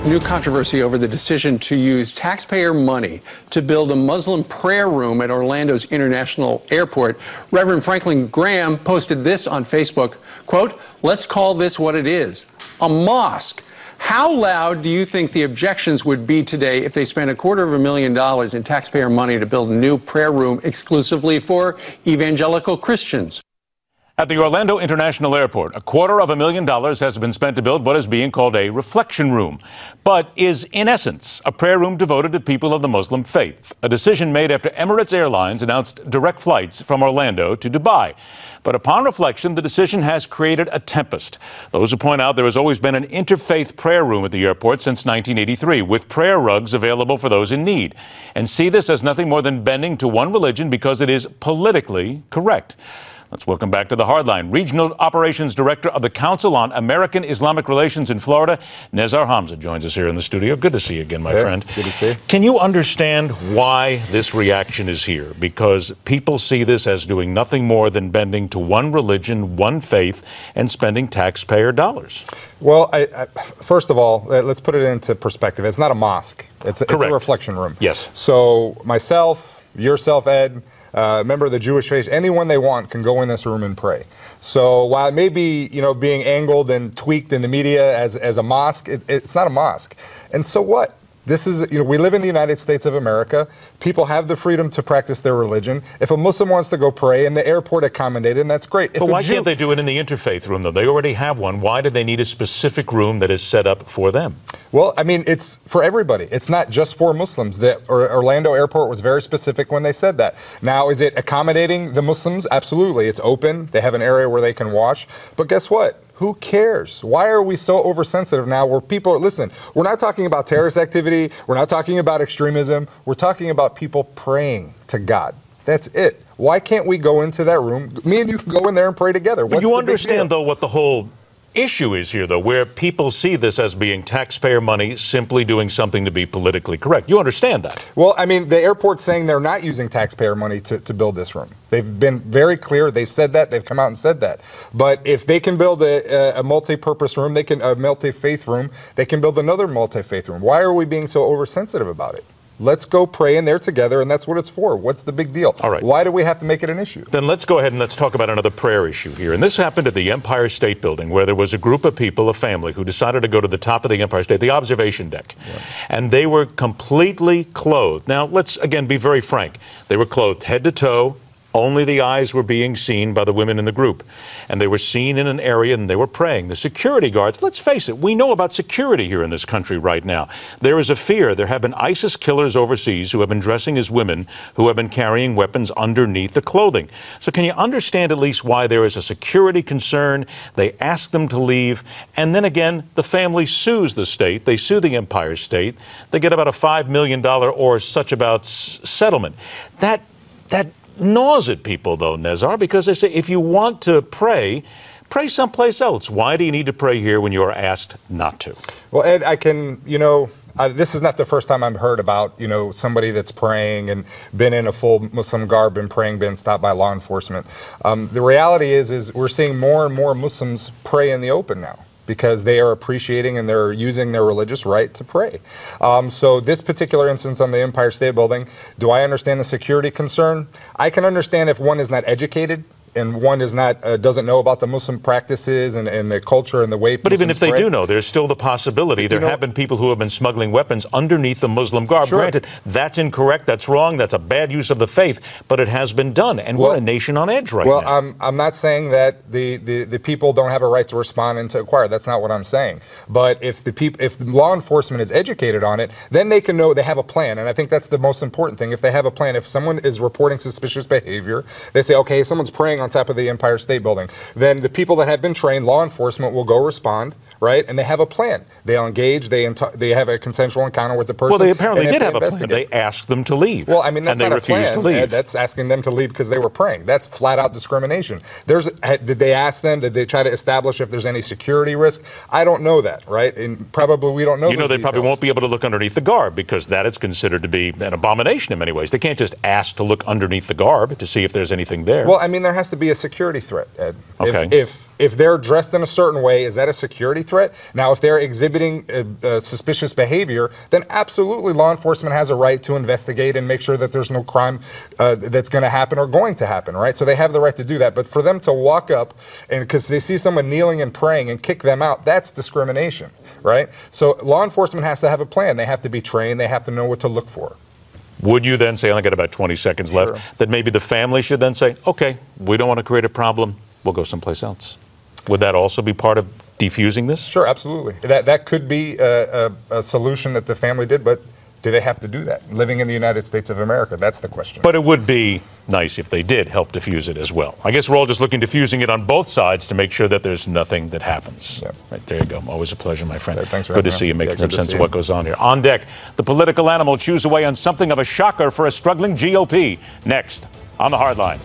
New controversy over the decision to use taxpayer money to build a Muslim prayer room at Orlando's International Airport. Reverend Franklin Graham posted this on Facebook, quote, "Let's call this what it is, a mosque." How loud do you think the objections would be today if they spent $250,000 in taxpayer money to build a new prayer room exclusively for evangelical Christians? At the Orlando International Airport, $250,000 has been spent to build what is being called a reflection room, but is in essence a prayer room devoted to people of the Muslim faith, a decision made after Emirates Airlines announced direct flights from Orlando to Dubai. But upon reflection, the decision has created a tempest. Those who point out there has always been an interfaith prayer room at the airport since 1983, with prayer rugs available for those in need, and see this as nothing more than bending to one religion because it is politically correct. Let's welcome back to the Hardline Regional Operations Director of the Council on American-Islamic Relations in Florida, Nezar Hamze, joins us here in the studio. Good to see you again, my friend. Good to see you. Can you understand why this reaction is here? Because people see this as doing nothing more than bending to one religion, one faith, and spending taxpayer dollars. Well, first of all, let's put it into perspective. It's not a mosque. It's a reflection room. Yes. So myself, yourself, Ed, member of the Jewish faith, anyone they want can go in this room and pray. So while it may be, being angled and tweaked in the media as a mosque, it's not a mosque. And so what? This is, we live in the United States of America. People have the freedom to practice their religion. If a Muslim wants to go pray and the airport accommodated, and that's great. But why can't they do it in the interfaith room, though? They already have one. Why do they need a specific room that is set up for them? Well, I mean, it's for everybody. It's not just for Muslims. The Orlando Airport was very specific when they said that. Now, is it accommodating the Muslims? Absolutely. It's open. They have an area where they can wash. But guess what? Who cares? Why are we so oversensitive now where people, listen, we're not talking about terrorist activity. We're not talking about extremism. We're talking about people praying to God. That's it. Why can't we go into that room? Me and you can go in there and pray together. But you understand, though, what the whole issue is here, though, where people see this as being taxpayer money simply doing something to be politically correct. You understand that? Well, I mean, the airport's saying they're not using taxpayer money to build this room. They've been very clear. They've said that. They've come out and said that. But if they can build a multi-purpose room, a multi-faith room, they can build another multi-faith room. Why are we being so oversensitive about it? Let's go pray in there together, and that's what it's for. What's the big deal? All right. Why do we have to make it an issue? Then let's go ahead and let's talk about another prayer issue here. And this happened at the Empire State Building, where there was a group of people, a family, who decided to go to the top of the Empire State, the observation deck. Yeah. And they were completely clothed. Now, let's, again, be very frank. They were clothed head to toe. Only the eyes were being seen by the women in the group. And they were seen in an area and they were praying. The security guards, let's face it, we know about security here in this country right now. There is a fear. There have been ISIS killers overseas who have been dressing as women who have been carrying weapons underneath the clothing. So can you understand at least why there is a security concern? They ask them to leave. And then again, the family sues the state. They sue the Empire State. They get about a $5 million or such about settlement. That gnaws at people, though, Nezar, because they say if you want to pray someplace else. Why do you need to pray here when you are asked not to? Well, Ed, I can, this is not the first time I've heard about, somebody that's praying and been in a full Muslim garb and praying, been stopped by law enforcement. The reality is we're seeing more and more Muslims pray in the open now, because they are appreciating and they're using their religious right to pray. So this particular instance on the Empire State Building, do I understand the security concern? I can understand if one is not educated and one is not doesn't know about the Muslim practices and the culture and the way. But even if they do know, there's still the possibility. There have been people who have been smuggling weapons underneath the Muslim garb. Sure. Granted, that's incorrect, that's wrong, that's a bad use of the faith, but it has been done, and we're a nation on edge right now. Well, I'm not saying that the people don't have a right to respond and to inquire. That's not what I'm saying. But if law enforcement is educated on it, then they can know they have a plan, and I think that's the most important thing. If they have a plan, if someone is reporting suspicious behavior, they say, okay, someone's praying on top of the Empire State Building, then the people that have been trained, law enforcement, will go respond, right? And they have a plan. They'll engage, they have a consensual encounter with the person. Well, they apparently did have a plan. They asked them to leave. Well, I mean, that's not a plan. To leave. That's asking them to leave because they were praying. That's flat out discrimination. Did they ask them? Did they try to establish if there's any security risk? I don't know that, right? And probably we don't know. You know, they probably won't be able to look underneath the garb because that is considered to be an abomination in many ways. They can't just ask to look underneath the garb to see if there's anything there. Well, I mean, there has to be a security threat, Ed. Okay. if they're dressed in a certain way, is that a security threat? Now, if they're exhibiting suspicious behavior, then absolutely law enforcement has a right to investigate and make sure that there's no crime that's going to happen or going to happen, right? So they have the right to do that. But for them to walk up and because they see someone kneeling and praying and kick them out, that's discrimination, right? So law enforcement has to have a plan. They have to be trained. They have to know what to look for. Would you then say, I only got about 20 seconds left, that maybe the family should then say, okay, we don't want to create a problem, we'll go someplace else? Would that also be part of defusing this? Sure, absolutely. That could be a solution that the family did, but do they have to do that? Living in the United States of America, that's the question. But it would be nice if they did help defuse it as well. I guess we're all just looking diffusing it on both sides to make sure that there's nothing that happens. Yeah. Right, there you go. Always a pleasure, my friend. Yeah, thanks for good to having see me. you making Yeah, some sense of what goes on here. On deck, the political animal chews away on something of a shocker for a struggling GOP. Next, on the Hardline.